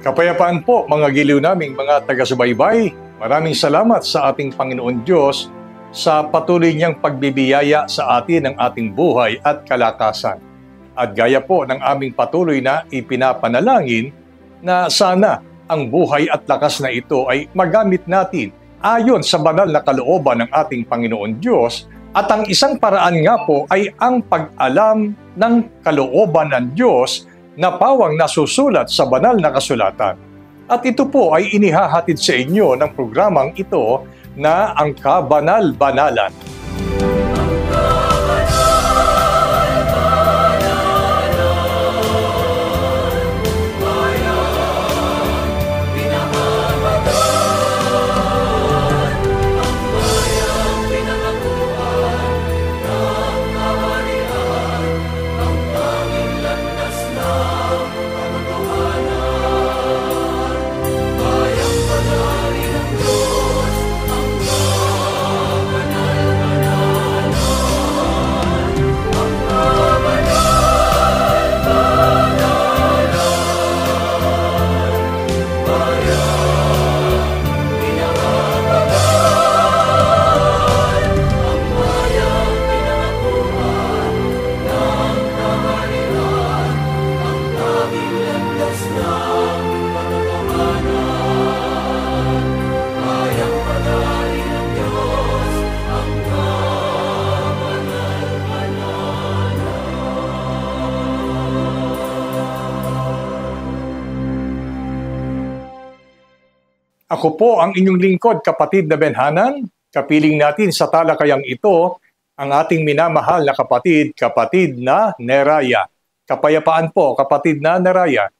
Kapayapaan po mga giliw naming mga taga-subaybay. Maraming salamat sa ating Panginoon Diyos sa patuloy niyang pagbibiyaya sa atin ng ating buhay at kalakasan. At gaya po ng aming patuloy na ipinapanalangin na sana ang buhay at lakas na ito ay magamit natin ayon sa banal na kalooban ng ating Panginoon Diyos. At ang isang paraan nga po ay ang pag-alam ng kalooban ng Diyos na pawang nasusulat sa banal na kasulatan. At ito po ay inihahatid sa inyo ng programang ito na ang Kabanal-Banalan. Ako po ang inyong lingkod, kapatid na Benhanan. Kapiling natin sa talakayang ito ang ating minamahal na kapatid na Neraya. Kapayapaan po, kapatid na Neraya.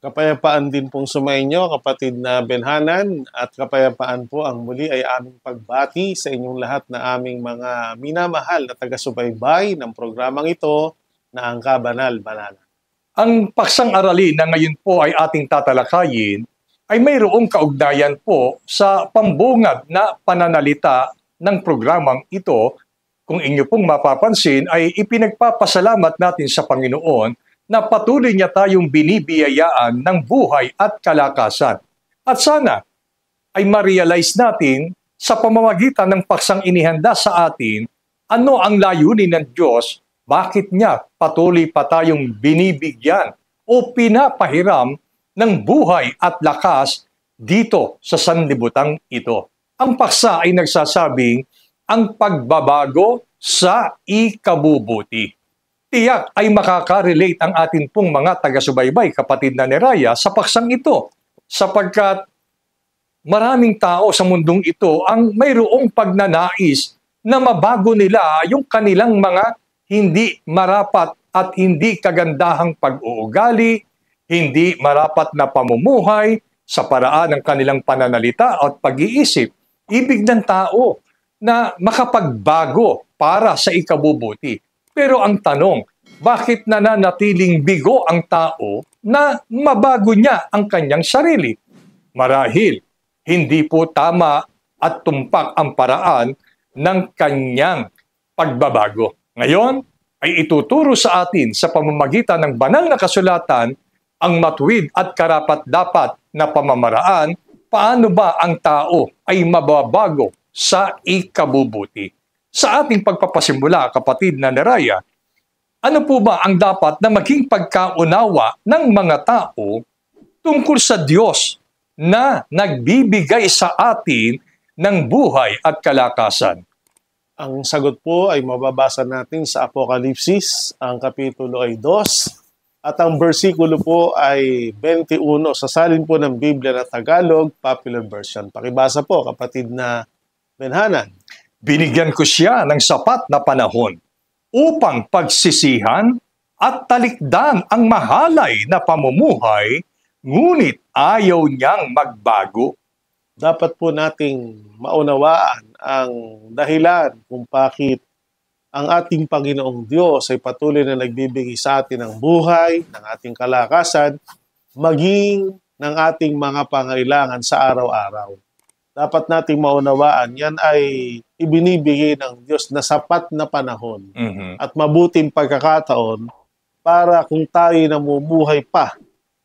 Kapayapaan din pong sumainyo, kapatid na Benhanan, at kapayapaan po ang muli ay aming pagbati sa inyong lahat na aming mga minamahal na taga-subaybay ng programang ito na ang Kabanal-Banalan. Ang paksang aralin na ngayon po ay ating tatalakayin ay mayroong kaugnayan po sa pambungad na pananalita ng programang ito. Kung inyo pong mapapansin ay ipinagpapasalamat natin sa Panginoon na patuloy niya tayong binibiyayaan ng buhay at kalakasan. At sana ay ma-realize natin sa pamamagitan ng paksang inihanda sa atin ano ang layunin ng Diyos, bakit niya patuloy pa tayong binibigyan o pinapahiram ng buhay at lakas dito sa sanlibutan ito. Ang paksa ay nagsasabing ang pagbabago sa ikabubuti. Tiyak ay makaka-relate ang atin pong mga taga-subaybay, kapatid na Neraya, sa paksang ito. Sapagkat maraming tao sa mundong ito ang mayroong pagnanais na mabago nila yung kanilang mga hindi marapat at hindi kagandahang pag-uugali, hindi marapat na pamumuhay sa paraan ng kanilang pananalita at pag-iisip. Ibig ng tao na makapagbago para sa ikabubuti. Pero ang tanong, bakit nananatiling bigo ang tao na mabago niya ang kanyang sarili? Marahil, hindi po tama at tumpak ang paraan ng kanyang pagbabago. Ngayon, ay ituturo sa atin sa pamamagitan ng banal na kasulatan ang matuwid at karapat-dapat na pamamaraan, paano ba ang tao ay mababago sa ikabubuti. Sa ating pagpapasimula, kapatid na Neraya, ano po ba ang dapat na maging pagkaunawa ng mga tao tungkol sa Diyos na nagbibigay sa atin ng buhay at kalakasan? Ang sagot po ay mababasa natin sa Apokalipsis, ang kapitulo ay 2, at ang bersikulo po ay 21. Sasalin po ng Biblia na Tagalog, Popular Version. Pakibasa po, kapatid na Benhanan. Binigyan ko siya ng sapat na panahon upang pagsisihan at talikdan ang mahalay na pamumuhay, ngunit ayaw niyang magbago. Dapat po nating maunawaan ang dahilan kung bakit ang ating Panginoong Diyos ay patuloy na nagbibigay sa atin ng buhay, ng ating kalakasan, maging ng ating mga pangailangan sa araw-araw. Dapat nating maunawaan, yan ay ibinibigay ng Diyos na sapat na panahon at mabuting pagkakataon para kung tayo namumuhay pa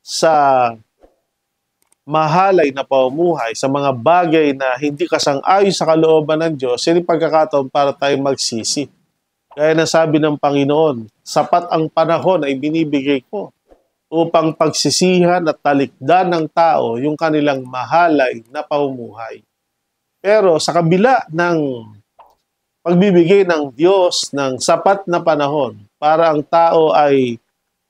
sa mahalay na pamumuhay, sa mga bagay na hindi kasang-ayon sa kalooban ng Diyos, yan yung pagkakataon para tayo magsisi. Gaya ng sabi ng Panginoon, sapat ang panahon ay binibigay ko upang pagsisihan at talikdan ng tao yung kanilang mahalay na pamumuhay. Pero sa kabila ng pagbibigay ng Diyos ng sapat na panahon para ang tao ay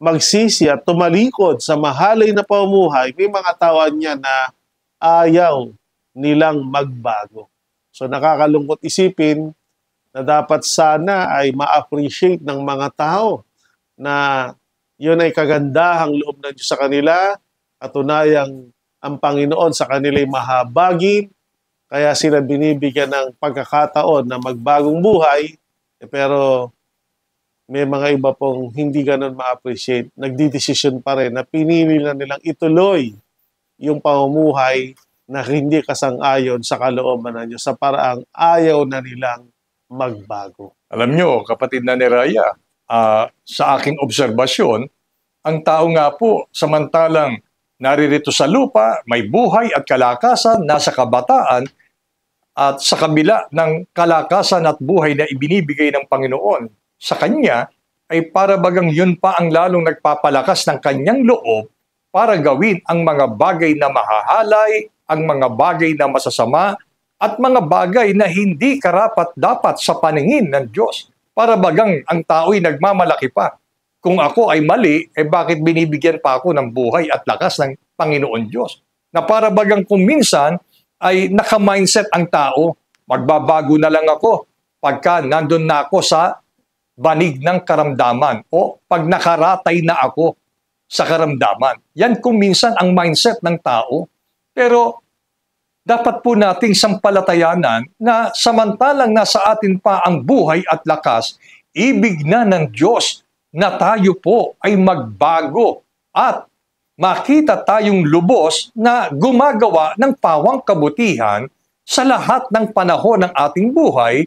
magsisi at tumalikod sa mahalay na pamumuhay, may mga tawhan niya na ayaw nilang magbago. So nakakalungkot isipin na dapat sana ay ma-appreciate ng mga tao na yun ay kagandahang loob ng Diyos sa kanila, katunayang ang Panginoon sa kanila ay mahabagin, kaya sila binibigyan ng pagkakataon na magbagong buhay, pero may mga iba pong hindi ganun ma-appreciate, nagdidesisyon pa rin na pinili na nilang ituloy yung pamumuhay na hindi kasang-ayon sa kalooban ng Diyos sa paraang ayaw na nilang magbago. Alam nyo, kapatid na ni Raya, sa aking obserbasyon, ang tao nga po, samantalang naririto sa lupa, may buhay at kalakasan, nasa kabataan, at sa kabila ng kalakasan at buhay na ibinibigay ng Panginoon sa Kanya, ay para bagang yun pa ang lalong nagpapalakas ng Kanyang loob para gawin ang mga bagay na mahahalay, ang mga bagay na masasama, at mga bagay na hindi karapat-dapat sa paningin ng Diyos. Para bagang ang tao'y nagmamalaki pa. Kung ako ay mali, bakit binibigyan pa ako ng buhay at lakas ng Panginoon Diyos? Na para bagang kung minsan ay naka-mindset ang tao, magbabago na lang ako pagka nandun na ako sa banig ng karamdaman o pag nakaratay na ako sa karamdaman. Yan kung minsan ang mindset ng tao. Pero dapat po nating sampalatayanan na samantalang nasa atin pa ang buhay at lakas, ibig na ng Diyos na tayo po ay magbago at makita tayong lubos na gumagawa ng pawang kabutihan sa lahat ng panahon ng ating buhay.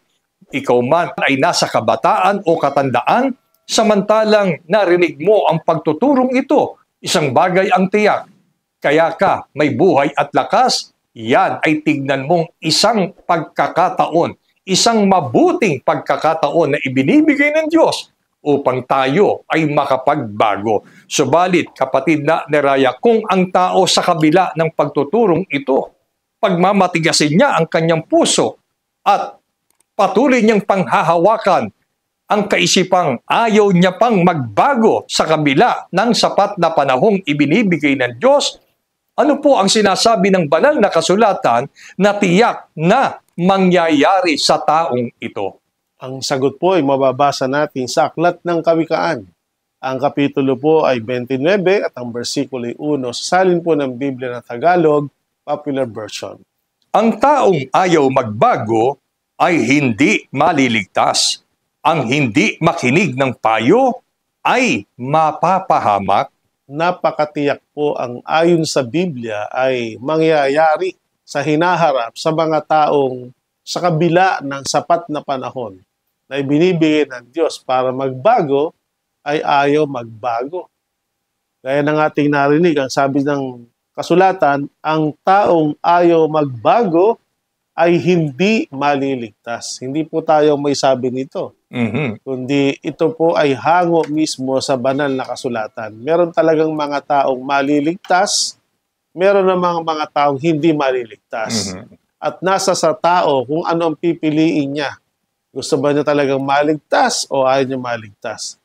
Ikaw man ay nasa kabataan o katandaan, samantalang narinig mo ang pagtuturong ito, isang bagay ang tiyak. Kaya ka may buhay at lakas, yan ay tignan mong isang pagkakataon, isang mabuting pagkakataon na ibinibigay ng Diyos upang tayo ay makapagbago. Subalit, kapatid na ni Raya, kung ang tao sa kabila ng pagtuturong ito, pagmamatigasin niya ang kanyang puso at patuloy niyang panghahawakan ang kaisipang ayaw niya pang magbago sa kabila ng sapat na panahong ibinibigay ng Diyos, ano po ang sinasabi ng banal na kasulatan na tiyak na mangyayari sa taong ito? Ang sagot po ay mababasa natin sa Aklat ng Kawikaan. Ang kapitulo po ay 29 at ang versikulo ay 1. Salin po ng Biblia na Tagalog, Popular Version. Ang taong ayaw magbago ay hindi maliligtas. Ang hindi makinig ng payo ay mapapahamak. Napakatiyak po ang ayon sa Biblia ay mangyayari sa hinaharap sa mga taong sa kabila ng sapat na panahon na ibinibigay ng Diyos para magbago ay ayaw magbago. Gaya ng ating narinig, ang sabi ng kasulatan, ang taong ayaw magbago ay hindi maliligtas. Hindi po tayo may sabi nito. Kundi ito po ay hango mismo sa banal na kasulatan. Meron talagang mga taong maliligtas, meron namang mga taong hindi maliligtas. At nasa sa tao kung ano ang pipiliin niya. Gusto ba niya talagang maligtas o ayaw niya maligtas?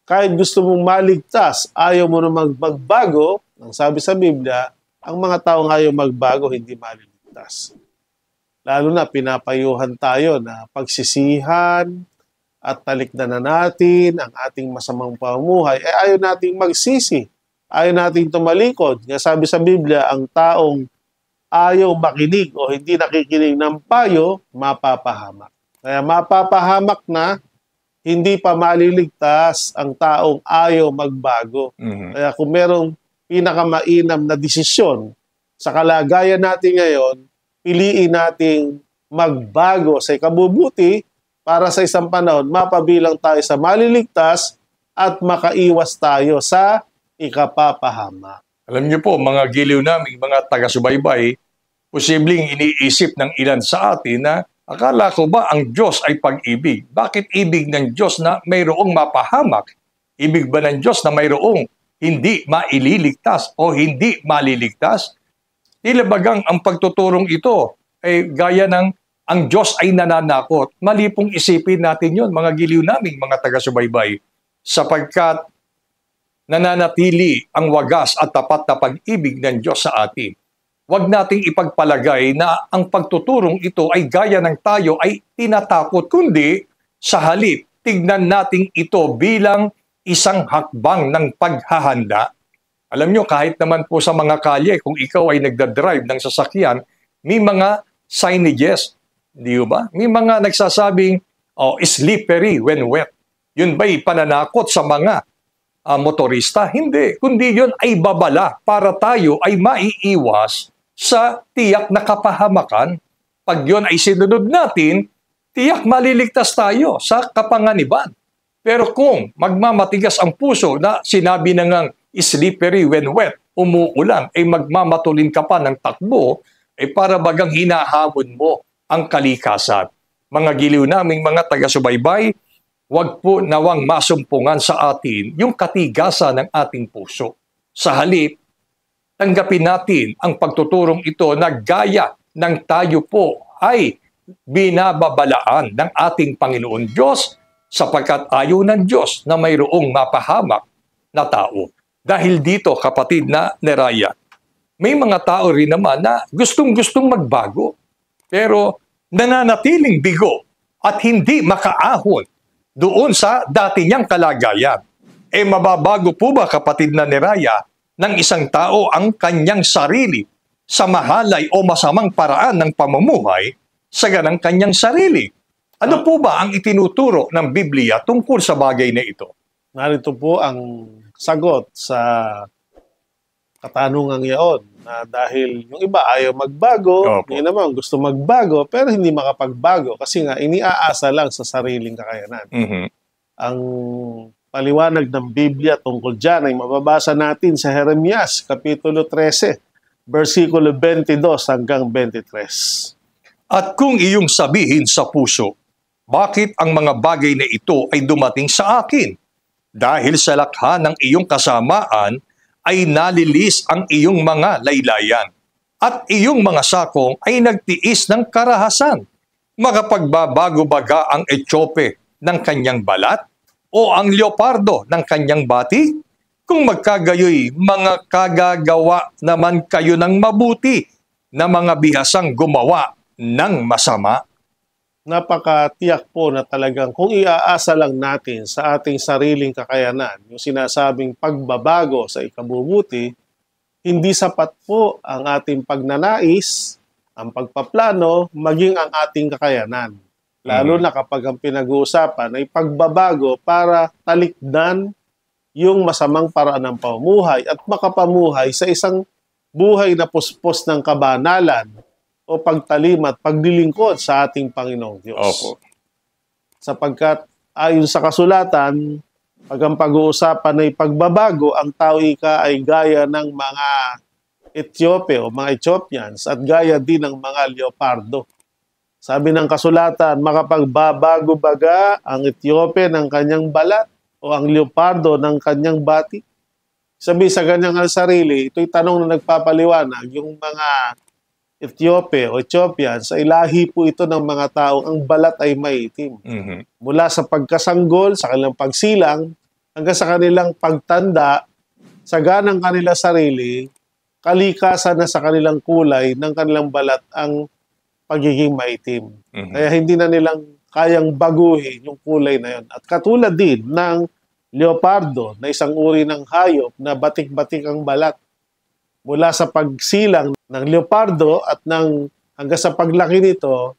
Kahit gusto mong maligtas, ayaw mo na magbago, ang sabi sa Biblia, ang mga taong ayaw magbago, hindi maliligtas. Lalo na pinapayuhan tayo na pagsisihan at talikdan na natin ang ating masamang pamumuhay, ayaw nating magsisi, ayaw nating tumalikod. Nga sabi sa Biblia, ang taong ayaw makinig o hindi nakikinig ng payo, mapapahamak. Kaya mapapahamak na, hindi pa maliligtas ang taong ayaw magbago. Kaya kung merong pinakamainam na desisyon sa kalagayan natin ngayon, piliin nating magbago sa ikabubuti para sa isang panahon, mapabilang tayo sa maliligtas at makaiwas tayo sa ikapapahamak. Alam niyo po, mga giliw naming mga taga-subaybay, posibleng iniisip ng ilan sa atin na akala ko ba ang Diyos ay pag-ibig? Bakit ibig ng Diyos na mayroong mapahamak? Ibig ba ng Diyos na mayroong hindi maililigtas o hindi maliligtas? Tila bagang ang pagtuturong ito ay gaya ng ang Diyos ay nananakot. Mali pong isipin natin yon, mga giliw naming mga taga-subaybay, sapagkat nananatili ang wagas at tapat na pag-ibig ng Diyos sa atin. Huwag nating ipagpalagay na ang pagtuturong ito ay gaya ng tayo ay tinatakot, kundi sa halip, tignan natin ito bilang isang hakbang ng paghahanda. Alam nyo, kahit naman po sa mga kalye, kung ikaw ay nagdadrive ng sasakyan, may mga signages, di ba? May mga nagsasabing, slippery when wet. Yun ba'y pananakot sa mga motorista? Hindi, kundi yun ay babala para tayo ay maiiwas sa tiyak na kapahamakan. Pag yun ay sinunod natin, tiyak maliligtas tayo sa kapanganiban. Pero kung magmamatigas ang puso na sinabi na ngang slippery when wet, umuulan, ay magmamatulin ka pa ng takbo, ay para bagang hinahamon mo ang kalikasan. Mga giliw naming mga taga-subaybay, huwag po nawang masumpungan sa atin yung katigasan ng ating puso. Sa halip, tanggapin natin ang pagtuturong ito na gaya ng tayo po ay binababalaan ng ating Panginoon Diyos sapagkat ayaw ng Diyos na mayroong mapahamak na tao. Dahil dito, kapatid na Neraya, may mga tao rin naman na gustong-gustong magbago, pero nananatiling bigo at hindi makaahon doon sa dati niyang kalagayan. Mababago po ba, kapatid na Neraya, ng isang tao ang kanyang sarili sa mahalay o masamang paraan ng pamumuhay sa ganang kanyang sarili? Ano po ba ang itinuturo ng Biblia tungkol sa bagay na ito? Narito po ang sagot sa katanungang iyon na dahil yung iba ayaw magbago, yung naman gusto magbago pero hindi makapagbago kasi nga iniaasa lang sa sariling kakayanan. Ang paliwanag ng Biblia tungkol dyan ay mababasa natin sa Jeremias, Kapitulo 13, versikulo 22 hanggang 23. At kung iyong sabihin sa puso, bakit ang mga bagay na ito ay dumating sa akin? Dahil sa lakha ng iyong kasamaan ay nalilis ang iyong mga laylayan at iyong mga sakong ay nagtiis ng karahasan. Makapagbabago baga ang Etiope ng kanyang balat o ang leopardo ng kanyang bati? Kung magkagayoy, mga kagagawa naman kayo ng mabuti na mga bihasang gumawa ng masama. Napakatiyak po na talagang kung iaasa lang natin sa ating sariling kakayanan, yung sinasabing pagbabago sa ikabubuti, hindi sapat po ang ating pagnanais, ang pagpaplano, maging ang ating kakayanan. Lalo na kapag ang pinag-uusapan ay pagbabago para talikdan yung masamang paraan ng pamumuhay at makapamuhay sa isang buhay na puspos ng kabanalan o pagtalim at paglilingkod sa ating Panginoong Diyos. Opo. Sapagkat ayon sa kasulatan, pag ang pag-uusapan ay pagbabago, ang tao ay gaya ng mga Etiope o mga Ethiopians at gaya din ng mga leopardo. Sabi ng kasulatan, makapagbabago baga ang Etiope ng kanyang balat o ang leopardo ng kanyang bati? Sabi sa kanyang sarili, ito'y tanong na nagpapaliwanag, yung mga Etiope o Ethiopians ay lahi po ito ng mga taong ang balat ay maitim. Mula sa pagkasanggol, sa kanilang pagsilang, hanggang sa kanilang pagtanda, sa ganang kanila sarili, kalikasan na sa kanilang kulay ng kanilang balat ang pagiging maitim. Kaya hindi na nilang kayang baguhin yung kulay na yun. At katulad din ng leopardo na isang uri ng hayop na batik-batik ang balat. Mula sa pagsilang ng leopardo at hanggang sa paglaki nito,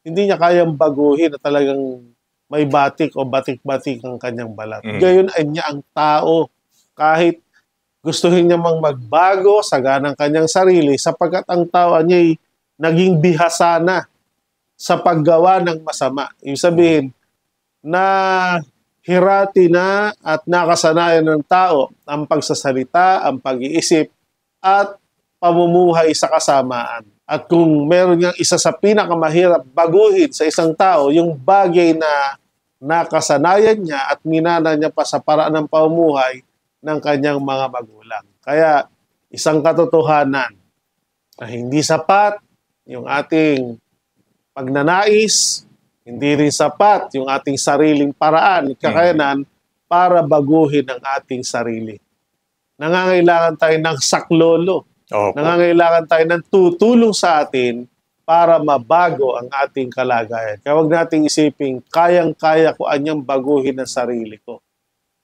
hindi niya kayang baguhin na talagang may batik o batik-batik ang kanyang balat. Gayon ay niya ang tao kahit gustuhin niya mang magbago sa ganang kanyang sarili sapagkat ang tao niya ay naging bihasa na sa paggawa ng masama. Ibig sabihin na hirati na at nakasanayan ng tao ang pagsasalita, ang pag-iisip at pamumuhay sa kasamaan. At kung meron niyang isa sa pinakamahirap baguhin sa isang tao, yung bagay na nakasanayan niya at minana niya pa sa paraan ng pamumuhay ng kanyang mga magulang. Kaya isang katotohanan na hindi sapat yung ating pagnanais, hindi rin sapat yung ating sariling paraan at kakayanan para baguhin ang ating sarili. Nangangailangan tayo ng saklolo. Opo. Nangangailangan tayo ng tutulong sa atin para mabago ang ating kalagayan. Kaya huwag nating isiping, kayang-kaya ko anyang baguhin ang sarili ko.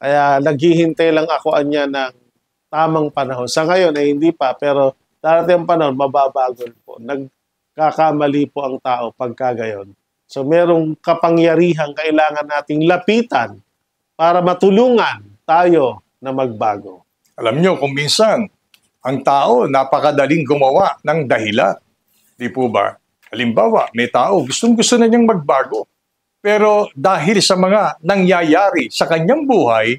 Kaya naghihintay lang ako anya ng tamang panahon. Sa ngayon ay hindi pa, pero darating ang panahon, mababago po. Nagkakamali po ang tao pagka gayon. So merong kapangyarihang kailangan nating lapitan para matulungan tayo na magbago. Alam nyo, kung minsan, ang tao napakadaling gumawa ng dahilan. Di po ba? Halimbawa, may tao, gustong-gusto na niyang magbago. Pero dahil sa mga nangyayari sa kanyang buhay,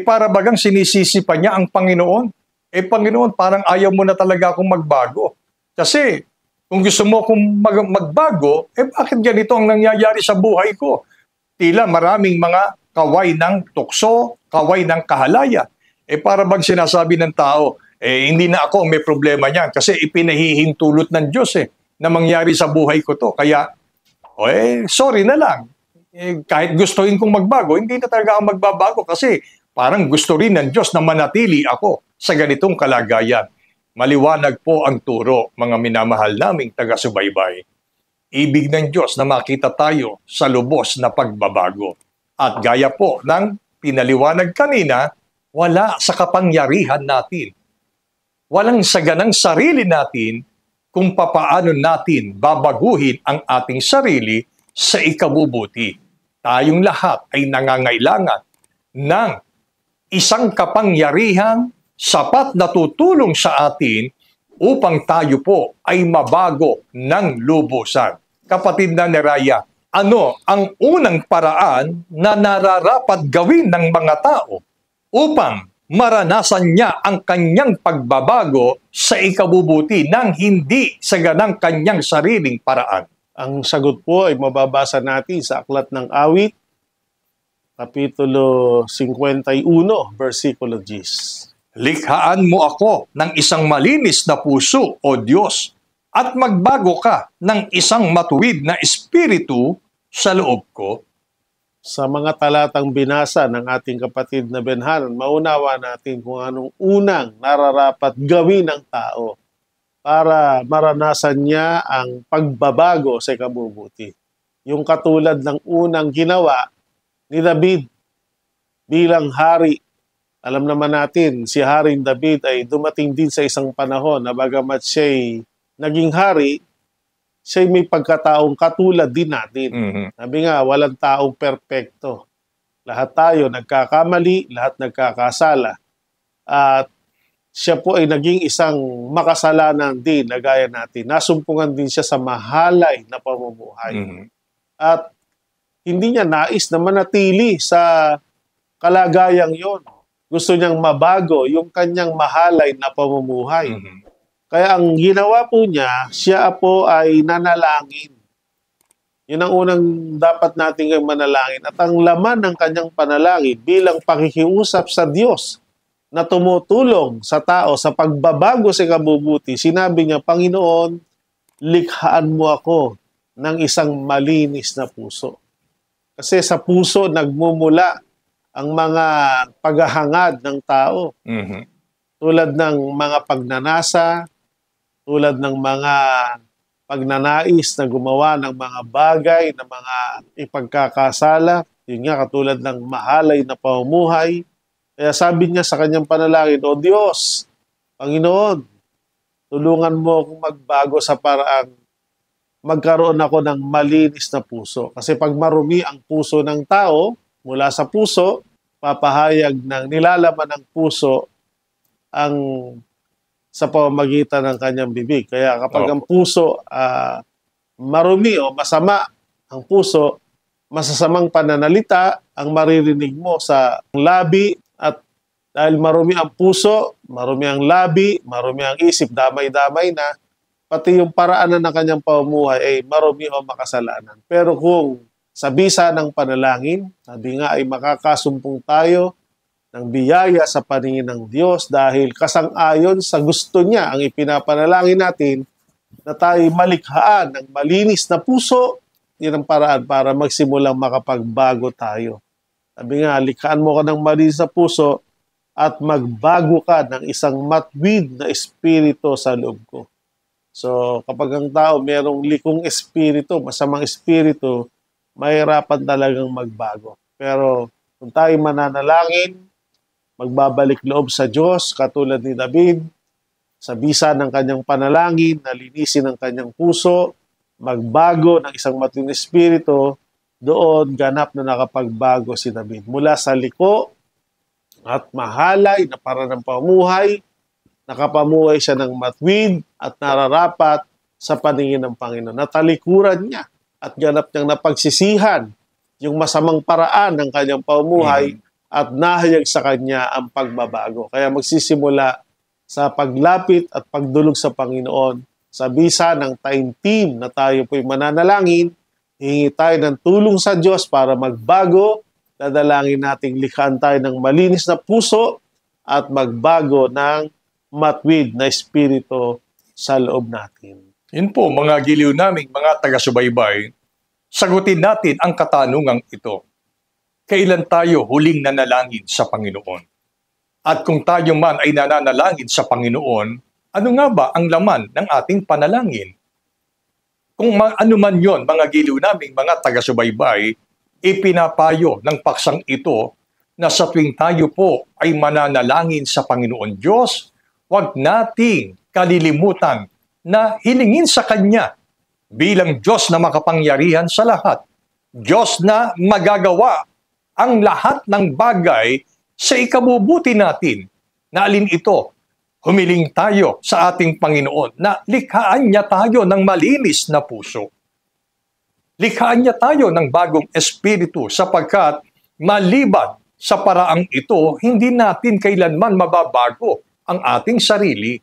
para bagang sinisisi pa niya ang Panginoon. Panginoon, parang ayaw mo na talaga akong magbago. Kasi kung gusto mo akong magbago, bakit ganito ang nangyayari sa buhay ko? Tila maraming mga kaway ng tukso, kaway ng kahalaya. Para bang sinasabi ng tao, hindi na ako may problema niyan kasi ipinahihintulot ng Diyos na mangyari sa buhay ko to. Kaya, sorry na lang. Kahit gustuin kong magbago, hindi na talaga ako magbabago kasi parang gusto rin ng Diyos na manatili ako sa ganitong kalagayan. Maliwanag po ang turo, mga minamahal naming taga-subaybay. Ibig ng Diyos na makita tayo sa lubos na pagbabago. At gaya po ng pinaliwanag kanina, wala sa kapangyarihan natin. Walang saganang sarili natin kung papaano natin babaguhin ang ating sarili sa ikabubuti. Tayong lahat ay nangangailangan ng isang kapangyarihang sapat na tutulong sa atin upang tayo po ay mabago ng lubusan. Kapatid na Neraya, ano ang unang paraan na nararapat gawin ng mga tao upang maranasan niya ang kanyang pagbabago sa ikabubuti nang hindi sa ganang kanyang sariling paraan? Ang sagot po ay mababasa natin sa Aklat ng Awit, Kapitulo 51, versikulo 10. Likhaan mo ako ng isang malinis na puso, O Diyos, at magbago ka ng isang matuwid na espiritu sa loob ko. Sa mga talatang binasa ng ating kapatid na Benhanan, maunawa natin kung anong unang nararapat gawin ng tao para maranasan niya ang pagbabago sa ikabubuti. Yung katulad ng unang ginawa ni David bilang hari. Alam naman natin, si Haring David ay dumating din sa isang panahon na bagamat siya'y naging hari, siya'y may pagkataong katulad din natin. Sabi nga, walang taong perpekto. Lahat tayo nagkakamali, lahat nagkakasala. At siya po ay naging isang makasalanan din na gaya natin. Nasumpungan din siya sa mahalay na pamumuhay. At hindi niya nais na manatili sa kalagayang yon. Gusto niyang mabago yung kanyang mahalay na pamumuhay. Kaya ang ginawa po niya, siya po ay nanalangin. Yun ang unang dapat nating manalangin. At ang laman ng kanyang panalangin bilang pakikiusap sa Diyos na tumutulong sa tao sa pagbabago sa kabubuti, sinabi niya, Panginoon, likhaan mo ako ng isang malinis na puso. Kasi sa puso nagmumula ang mga paghahangad ng tao. Tulad ng mga pagnanasa, tulad ng mga pagnanais na gumawa ng mga bagay, na mga ipagkakasala, yun nga katulad ng mahalay na pamumuhay. Kaya sabi niya sa kanyang panalangin, O Diyos, Panginoon, tulungan mo akong magbago sa paraang magkaroon ako ng malinis na puso. Kasi pag marumi ang puso ng tao, mula sa puso, papahayag ng nilalaman ng puso ang sa pamamagitan ng kanyang bibig. Kaya kapag ang puso marumi o masama ang puso, masasamang pananalita ang maririnig mo sa labi at Dahil marumi ang puso, marumi ang labi, marumi ang isip, damay-damay na, pati yung paraan na ng kanyang pamumuhay ay marumi o makasalanan. Pero kung sa bisa ng panalangin, sabi nga ay makakasumpong tayo ng biyaya sa paningin ng Diyos dahil kasang-ayon sa gusto niya ang ipinapanalangin natin na tayo malikhaan ng malinis na puso. Yan ang paraan para magsimulang makapagbago tayo. Sabi nga, likhaan mo ka ng malinis na puso at magbago ka ng isang matwid na espiritu sa loob ko. So, kapag ang tao mayroong likong espiritu, masamang espiritu, mahirapan talagang magbago. Pero kung tayo mananalangin, magbabalik loob sa Diyos, katulad ni David, sa bisa ng kanyang panalangin, nalinisin ang kanyang puso, magbago ng isang matwid na espiritu, doon ganap na nakapagbago si David. Mula sa liko at mahalay na para ng pamuhay, nakapamuhay siya ng matwid at nararapat sa paningin ng Panginoon. Natalikuran niya at ganap niyang napagsisihan yung masamang paraan ng kanyang pamuhay at nahayag sa kanya ang pagbabago. Kaya magsisimula sa paglapit at pagdulog sa Panginoon sa bisa ng taimtim na tayo po'y mananalangin, hingi tayo ng tulong sa Diyos para magbago. Dadalangin nating likhaan tayo ng malinis na puso at magbago ng matwid na espiritu sa loob natin. Yun po, mga giliw naming mga taga-subaybay, sagutin natin ang katanungang ito. Kailan tayo huling nanalangin sa Panginoon? At kung tayo man ay nananalangin sa Panginoon, ano nga ba ang laman ng ating panalangin? Kung ano man yon, mga giliw naming mga taga-subaybay, ipinapayo ng paksang ito na sa tuwing tayo po ay mananalangin sa Panginoon Diyos, huwag nating kalilimutan na hilingin sa Kanya bilang Diyos na makapangyarihan sa lahat, Diyos na magagawa ang lahat ng bagay sa ikabubuti natin. Na alin ito? Humiling tayo sa ating Panginoon na likhaan niya tayo ng malinis na puso. Likhaan niya tayo ng bagong espiritu sapagkat maliban sa paraang ito, hindi natin kailanman mababago ang ating sarili.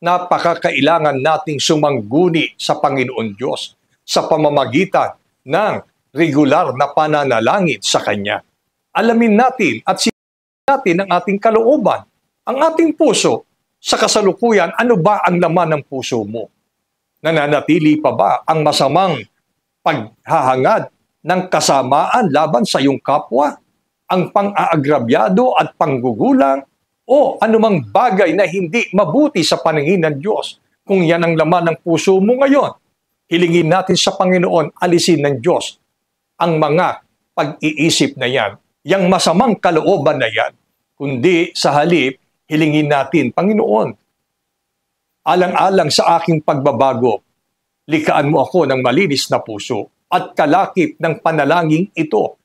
Napakakailangan nating sumangguni sa Panginoon Diyos sa pamamagitan ng regular na pananalangin sa Kanya. Alamin natin at sinabi natin ang ating kalooban, ang ating puso. Sa kasalukuyan, ano ba ang laman ng puso mo? Nananatili pa ba ang masamang paghahangad ng kasamaan laban sa iyong kapwa, ang pang-aagrabyado at panggugulang, o anumang bagay na hindi mabuti sa paningin ng Diyos? Kung yan ang laman ng puso mo ngayon, hilingin natin sa Panginoon, alisin ng Diyos ang mga pag-iisip na yan, yung masamang kalooban na yan, kundi sa halip, hilingin natin, Panginoon, alang-alang sa aking pagbabago, likhaan mo ako ng malinis na puso at kalakip ng panalangin ito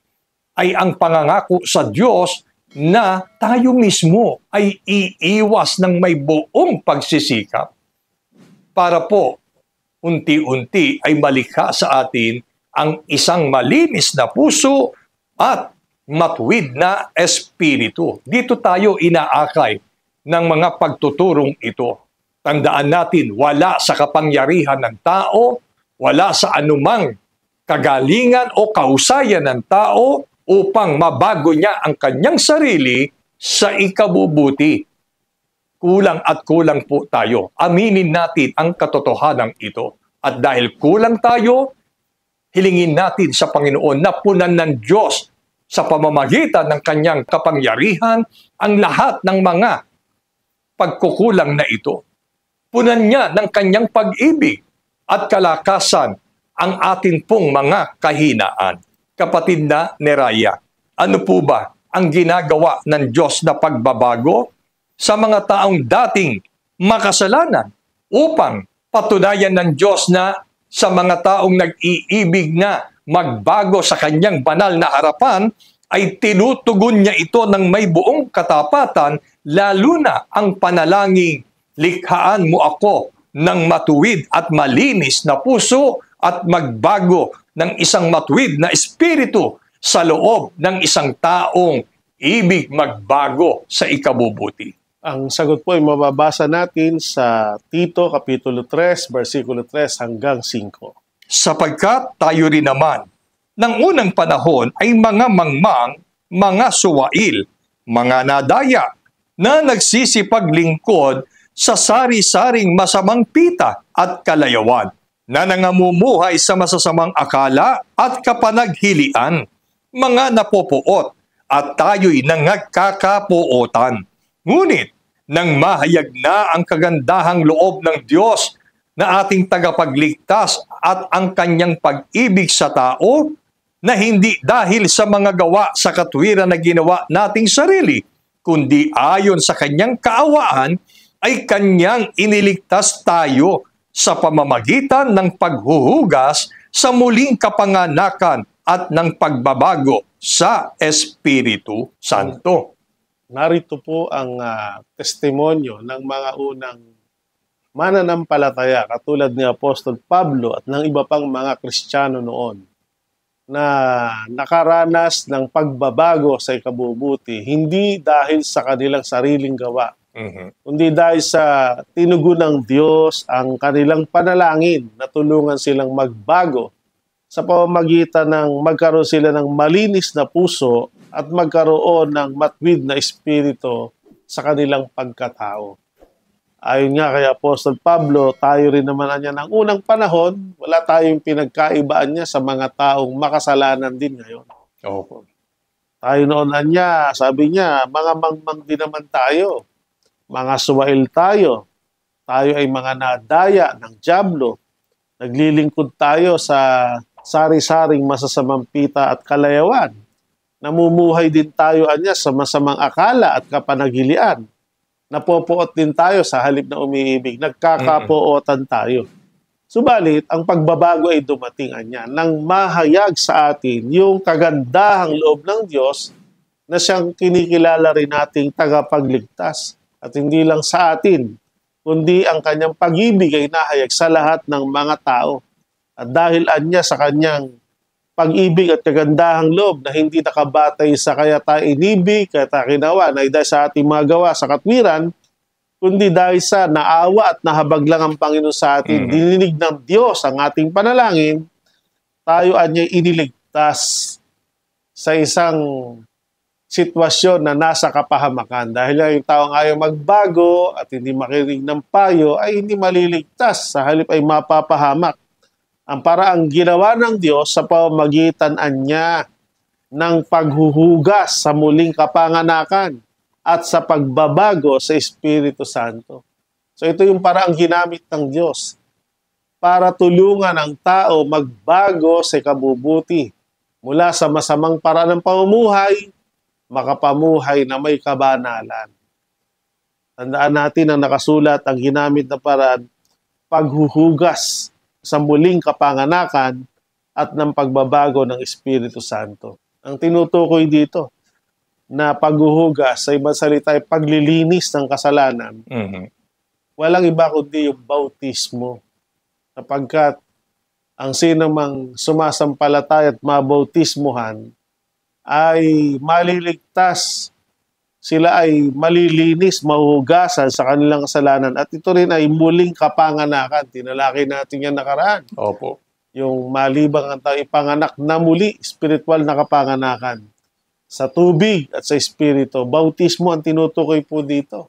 ay ang pangangako sa Diyos na tayo mismo ay iiwas ng may buong pagsisikap para po unti-unti ay malikha sa atin ang isang malinis na puso at matuwid na espiritu. Dito tayo inaakay ng mga pagtuturong ito. Tandaan natin, wala sa kapangyarihan ng tao, wala sa anumang kagalingan o kausayan ng tao upang mabago niya ang kanyang sarili sa ikabubuti. Kulang at kulang po tayo. Aminin natin ang katotohanan ito. At dahil kulang tayo, hilingin natin sa Panginoon na punan ng Diyos sa pamamagitan ng kanyang kapangyarihan ang lahat ng mga pagkukulang na ito. Punan niya ng kanyang pag-ibig at kalakasan ang atin pong mga kahinaan. Kapatid na Neraya, ano po ba ang ginagawa ng Diyos na pagbabago sa mga taong dating makasalanan upang patunayan ng Diyos na sa mga taong nag-iibig na magbago sa kanyang banal na harapan ay tinutugon niya ito ng may buong katapatan, lalo na ang panalangin, likhaan mo ako ng matuwid at malinis na puso at magbago ng isang matuwid na espiritu sa loob ng isang taong pag-ibig magbago sa ikabubuti? Ang sagot po ay mababasa natin sa Tito Kapitulo 3, versikulo 3 hanggang 5. Sapagkat tayo rin naman, ng unang panahon ay mga mangmang, mga suwail, mga nadaya, na nagsisipaglingkod sa sari-saring masamang pita at kalayawan, na nangamumuhay sa masasamang akala at kapanaghilian, mga napopuot, at tayo'y nangagkakapuotan. Ngunit, nang mahayag na ang kagandahang loob ng Diyos na ating tagapagligtas at ang kanyang pag-ibig sa tao, na hindi dahil sa mga gawa sa katwiran na ginawa nating sarili, kundi ayon sa kanyang kaawaan, ay kanyang iniligtas tayo sa pamamagitan ng paghuhugas sa muling kapanganakan at ng pagbabago sa Espiritu Santo. Narito po ang testimonyo ng mga unang mananampalataya katulad ni Apostol Pablo at ng iba pang mga Kristiyano noon na nakaranas ng pagbabago sa ikabubuti, hindi dahil sa kanilang sariling gawa, kundi dahil sa tinugon ng Diyos ang kanilang panalangin na tulungan silang magbago sa pamamagitan ng magkaroon sila ng malinis na puso at magkaroon ng matwid na espiritu sa kanilang pagkatao. Ayon nga kay Apostol Pablo, tayo rin naman niya ng unang panahon, wala tayong pinagkaibaan niya sa mga taong makasalanan din ngayon. Opo. Tayo noon niya, sabi niya, mga mangmang din naman tayo, mga suwail tayo, tayo ay mga nadaya ng dyablo, naglilingkod tayo sa sari-saring masasamang pita at kalayawan. Namumuhay din tayo anya sa masamang akala at kapanagilian. Napopoot din tayo sa halip na umiibig. Nagkakapootan tayo. Subalit, ang pagbabago ay dumating anya nang mahayag sa atin yung kagandahang loob ng Diyos na siyang kinikilala rin nating tagapagligtas. At hindi lang sa atin, kundi ang kanyang pag-ibig ay nahayag sa lahat ng mga tao. At dahil anya sa kanyang pag-ibig at kagandahang loob na hindi nakabatay sa kaya tayo inibig, kaya tayo ginawa, na dahil sa ating mga gawa sa katwiran, kundi dahil sa naawa at nahabag lang ang Panginoon sa atin, dininig ng Diyos ang ating panalangin, tayo anya iniligtas sa isang sitwasyon na nasa kapahamakan. Dahil yung taong ayaw magbago at hindi makinig ng payo ay hindi maliligtas, sa halip ay mapapahamak. Ang paraang ginawa ng Diyos sa pamamagitan niya ng paghuhugas sa muling kapanganakan at sa pagbabago sa Espiritu Santo. So ito yung paraang ginamit ng Diyos para tulungan ang tao magbago sa ikabubuti mula sa masamang paraan ng pamumuhay, makapamuhay na may kabanalan. Tandaan natin ang nakasulat, ang ginamit na paraan, paghuhugas sa muling kapanganakan at ng pagbabago ng Espiritu Santo. Ang tinutukoy dito na paghuhugas sa ibang salita ay paglilinis ng kasalanan. Walang iba kundi yung bautismo. Sapagkat ang sino mang sumasampalataya at mabautismuhan ay maliligtas, sila ay malilinis, mahuhugasan sa kanilang kasalanan. At ito rin ay muling kapanganakan. Tinalaki natin yan nakaraan. Opo. Yung malibang ang tao ipanganak na muli, spiritual na kapanganakan. Sa tubig at sa espiritu. Bautismo ang tinutukoy po dito.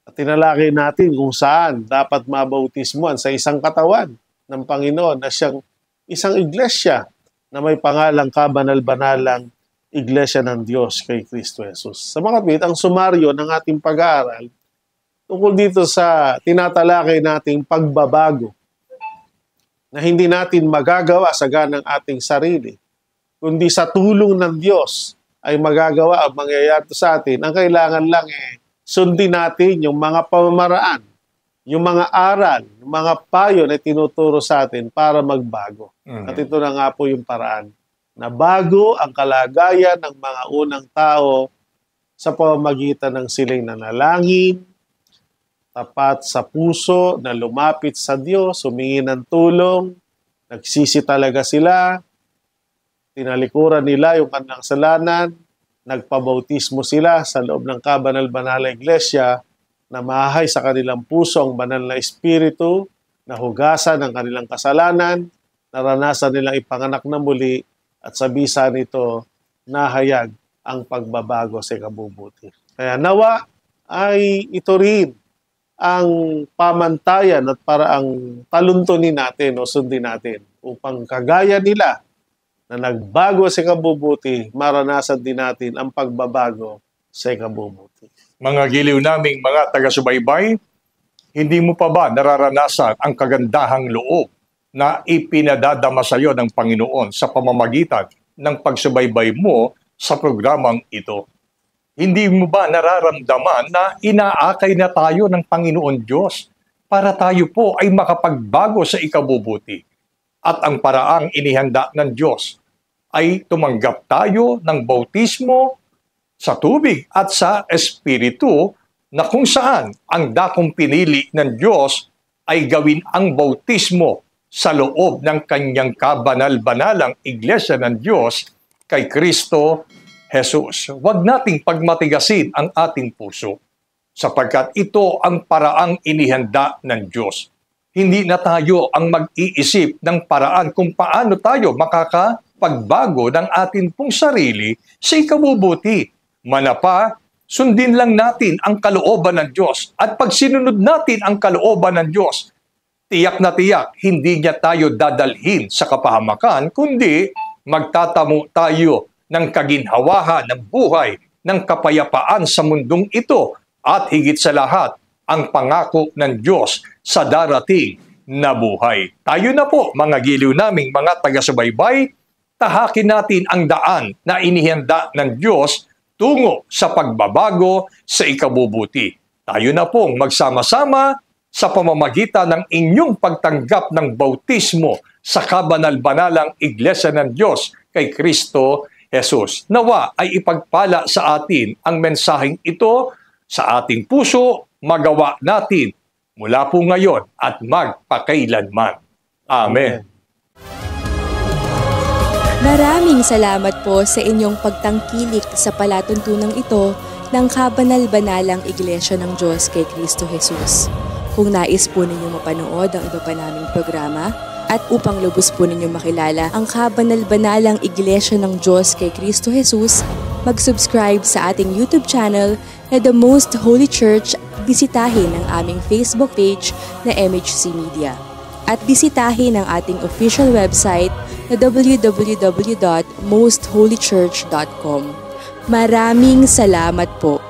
At tinalaki natin kung saan dapat mabautismoan sa isang katawan ng Panginoon na siyang isang iglesia na may pangalang kabanal-banalang Iglesia ng Diyos kay Kristo Jesus. Sa mga kapatid, ang sumaryo ng ating pag-aaral tungkol dito sa tinatalakay nating pagbabago na hindi natin magagawa sa ganang ating sarili, kundi sa tulong ng Diyos ay magagawa ang mangyayari sa atin. Ang kailangan lang sundin natin yung mga pamamaraan, yung mga aral, yung mga payo na tinuturo sa atin para magbago. At ito na nga po yung paraan na bago ang kalagayan ng mga unang tao sa pamamagitan ng silang nanalangin, tapat sa puso, na lumapit sa Diyos, humingi ng tulong, nagsisi talaga sila, tinalikuran nila yung kanilang kasalanan, nagpabautismo sila sa loob ng kabanal-banal na iglesia na mahay sa kanilang puso ang banal na espiritu, nahugasan ang kanilang kasalanan, naranasan nilang ipanganak na muli at sa bisa nito nahayag ang pagbabago sa ikabubuti. Kaya nawa ay ito rin ang pamantayan at paraang taluntunin natin o sundin natin upang kagaya nila na nagbago sa ikabubuti, maranasan din natin ang pagbabago sa ikabubuti. Mga giliw naming mga taga-subaybay, hindi mo pa ba nararanasan ang kagandahang loob na ipinadadama sa iyo ng Panginoon sa pamamagitan ng pagsubaybay mo sa programang ito? Hindi mo ba nararamdaman na inaakay na tayo ng Panginoon Diyos para tayo po ay makapagbago sa ikabubuti? At ang paraang inihanda ng Diyos ay tumanggap tayo ng bautismo sa tubig at sa Espiritu na kung saan ang dakong pinili ng Diyos ay gawin ang bautismo sa loob ng kanyang kabanal-banalang iglesia ng Diyos kay Kristo Jesus. Huwag nating pagmatigasin ang ating puso sapagkat ito ang paraang inihanda ng Diyos. Hindi na tayo ang mag-iisip ng paraan kung paano tayo makakapagbago ng ating pong sarili sa ikabubuti. Manapa, sundin lang natin ang kalooban ng Diyos. At pag sinunod natin ang kalooban ng Diyos, tiyak na tiyak, hindi niya tayo dadalhin sa kapahamakan, kundi magtatamo tayo ng kaginhawahan ng buhay, ng kapayapaan sa mundong ito, at higit sa lahat, ang pangako ng Diyos sa darating na buhay. Tayo na po, mga giliw naming mga taga-subaybay, tahakin natin ang daan na inihanda ng Diyos tungo sa pagbabago sa ikabubuti. Tayo na pong magsama-sama sa pamamagitan ng inyong pagtanggap ng bautismo sa kabanal-banalang iglesia ng Diyos kay Kristo Jesus. Nawa ay ipagpala sa atin ang mensaheng ito sa ating puso, magawa natin mula po ngayon at magpakailanman. Amen. Maraming salamat po sa inyong pagtangkilik sa palatuntunang ito ng kabanal-banalang Iglesia ng Diyos kay Kristo Jesus. Kung nais po ninyo mapanood ang iba pa naming programa at upang lubos po ninyo makilala ang kabanal-banalang Iglesia ng Diyos kay Kristo Jesus, mag-subscribe sa ating YouTube channel na The Most Holy Church, bisitahin ang aming Facebook page na MHC Media. At bisitahin ang ating official website na www.mostholychurch.com. Maraming salamat po.